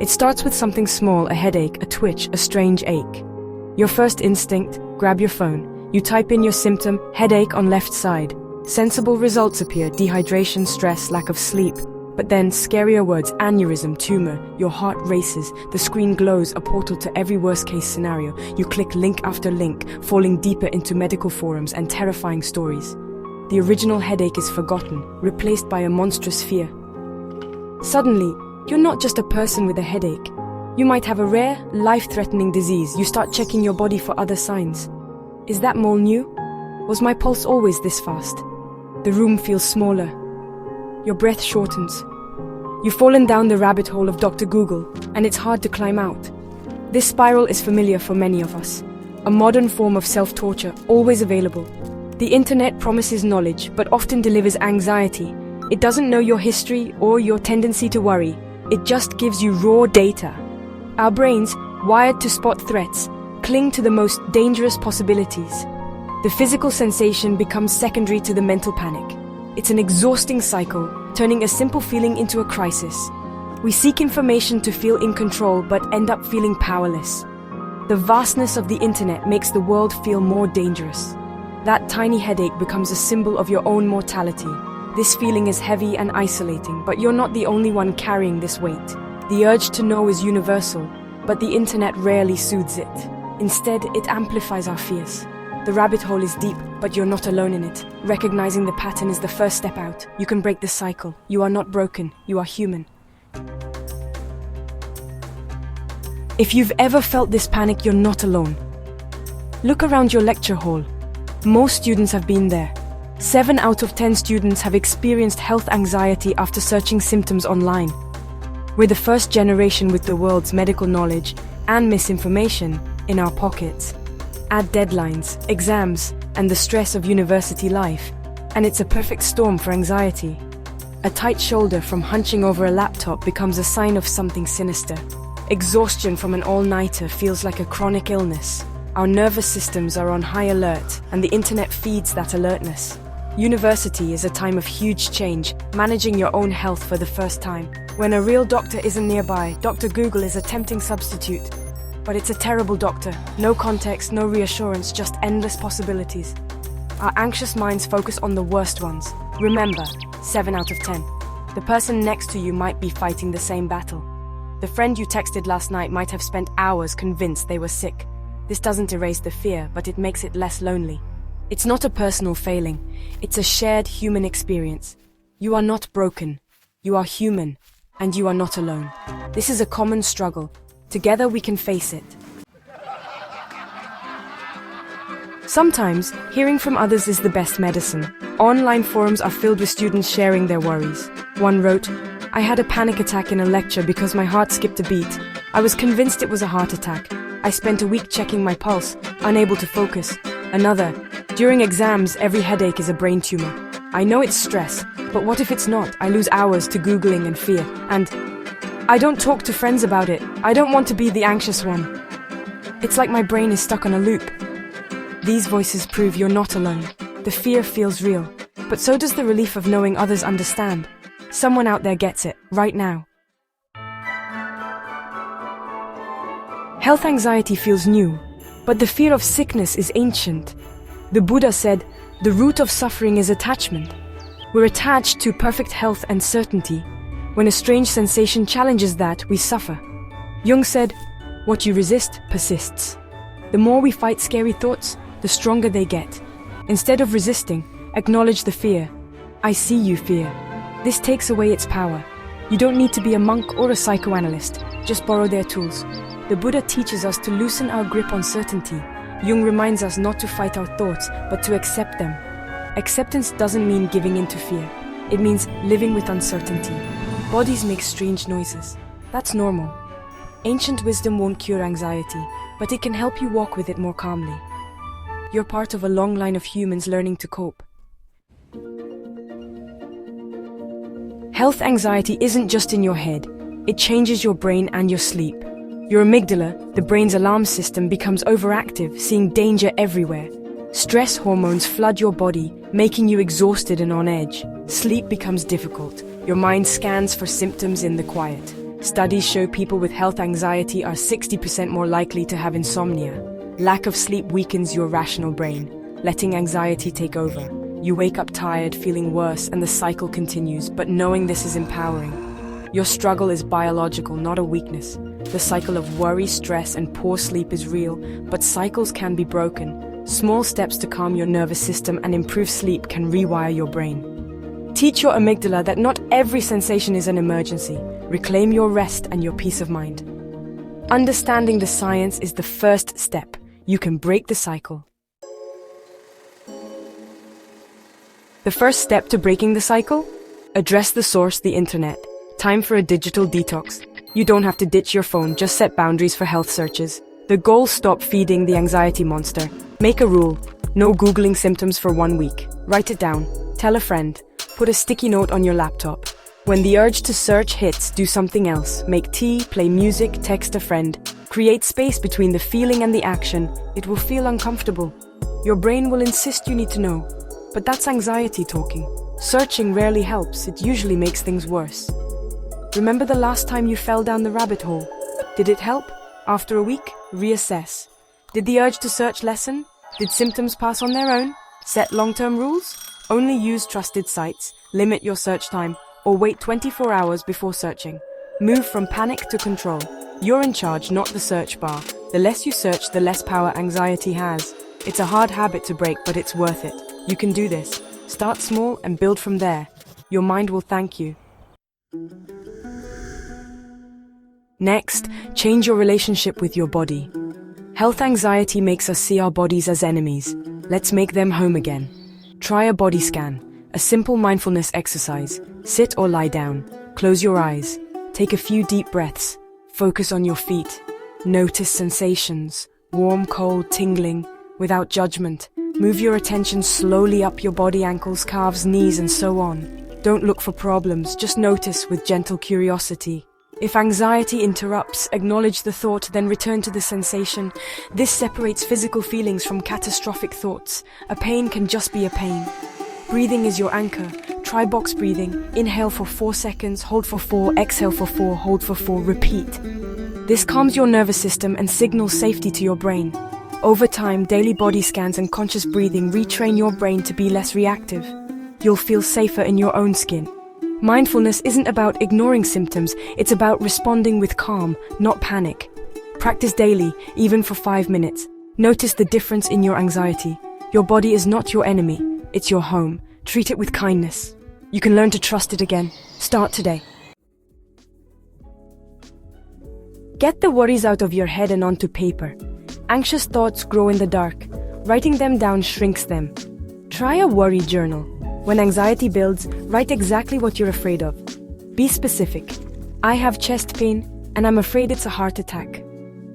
It starts with something small, a headache, a twitch, a strange ache. Your first instinct, grab your phone. You type in your symptom, headache on left side. Sensible results appear, dehydration, stress, lack of sleep. But then, scarier words, aneurysm, tumor, your heart races, the screen glows, a portal to every worst-case scenario. You click link after link, falling deeper into medical forums and terrifying stories. The original headache is forgotten, replaced by a monstrous fear. Suddenly, you're not just a person with a headache. You might have a rare, life-threatening disease. You start checking your body for other signs. Is that mole new? Was my pulse always this fast? The room feels smaller. Your breath shortens. You've fallen down the rabbit hole of Dr. Google, and it's hard to climb out. This spiral is familiar for many of us. A modern form of self-torture, always available. The internet promises knowledge, but often delivers anxiety. It doesn't know your history or your tendency to worry. It just gives you raw data. Our brains, wired to spot threats, cling to the most dangerous possibilities. The physical sensation becomes secondary to the mental panic. It's an exhausting cycle, turning a simple feeling into a crisis. We seek information to feel in control, but end up feeling powerless. The vastness of the internet makes the world feel more dangerous. That tiny headache becomes a symbol of your own mortality. This feeling is heavy and isolating, but you're not the only one carrying this weight. The urge to know is universal, but the internet rarely soothes it. Instead, it amplifies our fears. The rabbit hole is deep, but you're not alone in it. Recognizing the pattern is the first step out. You can break the cycle. You are not broken. You are human. If you've ever felt this panic, you're not alone. Look around your lecture hall. Most students have been there. 7 out of 10 students have experienced health anxiety after searching symptoms online. We're the first generation with the world's medical knowledge and misinformation in our pockets. Add deadlines, exams, and the stress of university life, and it's a perfect storm for anxiety. A tight shoulder from hunching over a laptop becomes a sign of something sinister. Exhaustion from an all-nighter feels like a chronic illness. Our nervous systems are on high alert, and the internet feeds that alertness. University is a time of huge change, managing your own health for the first time. When a real doctor isn't nearby, Dr. Google is a tempting substitute. But it's a terrible doctor. No context, no reassurance, just endless possibilities. Our anxious minds focus on the worst ones. Remember, 7 out of 10. The person next to you might be fighting the same battle. The friend you texted last night might have spent hours convinced they were sick. This doesn't erase the fear, but it makes it less lonely. It's not a personal failing. It's a shared human experience. You are not broken. You are human, and you are not alone. This is a common struggle. Together we can face it. Sometimes, hearing from others is the best medicine. Online forums are filled with students sharing their worries. One wrote, "I had a panic attack in a lecture because my heart skipped a beat. I was convinced it was a heart attack. I spent a week checking my pulse, unable to focus." Another, "During exams, every headache is a brain tumor. I know it's stress, but what if it's not? I lose hours to Googling and fear. And I don't talk to friends about it. I don't want to be the anxious one. It's like my brain is stuck on a loop." These voices prove you're not alone. The fear feels real, but so does the relief of knowing others understand. Someone out there gets it, right now. Health anxiety feels new, but the fear of sickness is ancient. The Buddha said, "The root of suffering is attachment." We're attached to perfect health and certainty. When a strange sensation challenges that, we suffer. Jung said, "What you resist persists." The more we fight scary thoughts, the stronger they get. Instead of resisting, acknowledge the fear. I see you, fear. This takes away its power. You don't need to be a monk or a psychoanalyst, just borrow their tools. The Buddha teaches us to loosen our grip on certainty. Jung reminds us not to fight our thoughts, but to accept them. Acceptance doesn't mean giving in to fear. It means living with uncertainty. Bodies make strange noises. That's normal. Ancient wisdom won't cure anxiety, but it can help you walk with it more calmly. You're part of a long line of humans learning to cope. Health anxiety isn't just in your head. It changes your brain and your sleep. Your amygdala, the brain's alarm system, becomes overactive, seeing danger everywhere. Stress hormones flood your body, making you exhausted and on edge. Sleep becomes difficult. Your mind scans for symptoms in the quiet. Studies show people with health anxiety are 60% more likely to have insomnia. Lack of sleep weakens your rational brain, letting anxiety take over. You wake up tired, feeling worse, and the cycle continues, but knowing this is empowering. Your struggle is biological, not a weakness. The cycle of worry, stress, and poor sleep is real, but cycles can be broken. Small steps to calm your nervous system and improve sleep can rewire your brain. Teach your amygdala that not every sensation is an emergency. Reclaim your rest and your peace of mind. Understanding the science is the first step. You can break the cycle. The first step to breaking the cycle? Address the source, the internet. Time for a digital detox. You don't have to ditch your phone, just set boundaries for health searches. The goal: stop feeding the anxiety monster. Make a rule: no Googling symptoms for 1 week. Write it down. Tell a friend. Put a sticky note on your laptop. When the urge to search hits, do something else. Make tea, play music, text a friend. Create space between the feeling and the action. It will feel uncomfortable. Your brain will insist you need to know. But that's anxiety talking. Searching rarely helps, it usually makes things worse. Remember the last time you fell down the rabbit hole? Did it help? After a week, reassess. Did the urge to search lessen? Did symptoms pass on their own? Set long-term rules? Only use trusted sites, limit your search time, or wait 24 hours before searching. Move from panic to control. You're in charge, not the search bar. The less you search, the less power anxiety has. It's a hard habit to break, but it's worth it. You can do this. Start small and build from there. Your mind will thank you. Next, change your relationship with your body. Health anxiety makes us see our bodies as enemies. Let's make them home again. Try a body scan, a simple mindfulness exercise. Sit or lie down. Close your eyes. Take a few deep breaths. Focus on your feet. Notice sensations, warm, cold, tingling, without judgment. Move your attention slowly up your body, ankles, calves, knees, and so on. Don't look for problems, just notice with gentle curiosity. If anxiety interrupts, acknowledge the thought, then return to the sensation. This separates physical feelings from catastrophic thoughts. A pain can just be a pain. Breathing is your anchor. Try box breathing. Inhale for 4 seconds, hold for 4, exhale for 4, hold for 4, repeat. This calms your nervous system and signals safety to your brain. Over time, daily body scans and conscious breathing retrain your brain to be less reactive. You'll feel safer in your own skin. Mindfulness isn't about ignoring symptoms, it's about responding with calm, not panic. Practice daily, even for 5 minutes. Notice the difference in your anxiety. Your body is not your enemy, it's your home. Treat it with kindness. You can learn to trust it again. Start today. Get the worries out of your head and onto paper. Anxious thoughts grow in the dark. Writing them down shrinks them. Try a worry journal. When anxiety builds, write exactly what you're afraid of. Be specific. I have chest pain and I'm afraid it's a heart attack.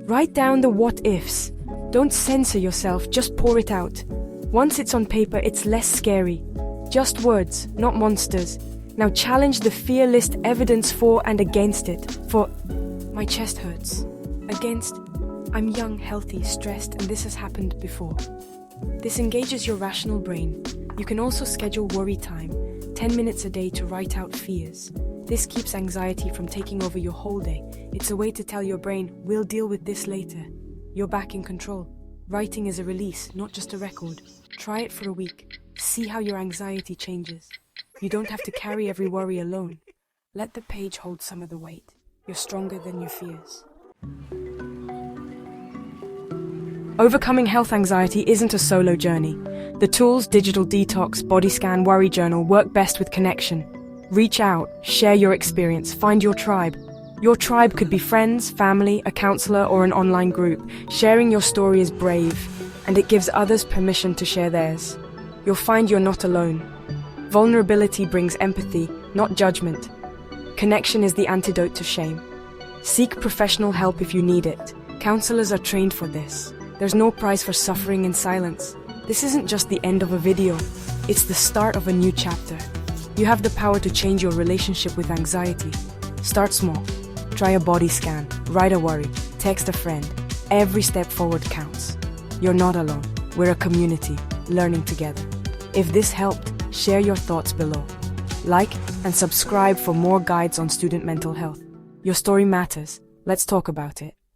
Write down the what-ifs. Don't censor yourself, just pour it out. Once it's on paper, it's less scary. Just words, not monsters. Now challenge the fear, list evidence for and against it. For, my chest hurts. Against, I'm young, healthy, stressed, and this has happened before. This engages your rational brain. You can also schedule worry time, 10 minutes a day to write out fears. This keeps anxiety from taking over your whole day. It's a way to tell your brain, we'll deal with this later. You're back in control. Writing is a release, not just a record. Try it for a week. See how your anxiety changes. You don't have to carry every worry alone. Let the page hold some of the weight. You're stronger than your fears. Overcoming health anxiety isn't a solo journey. The tools, digital detox, body scan, worry journal work best with connection. Reach out, share your experience, find your tribe. Your tribe could be friends, family, a counselor, or an online group. Sharing your story is brave, and it gives others permission to share theirs. You'll find you're not alone. Vulnerability brings empathy, not judgment. Connection is the antidote to shame. Seek professional help if you need it. Counselors are trained for this. There's no prize for suffering in silence. This isn't just the end of a video. It's the start of a new chapter. You have the power to change your relationship with anxiety. Start small. Try a body scan, write a worry, text a friend. Every step forward counts. You're not alone. We're a community, learning together. If this helped, share your thoughts below. Like and subscribe for more guides on student mental health. Your story matters. Let's talk about it.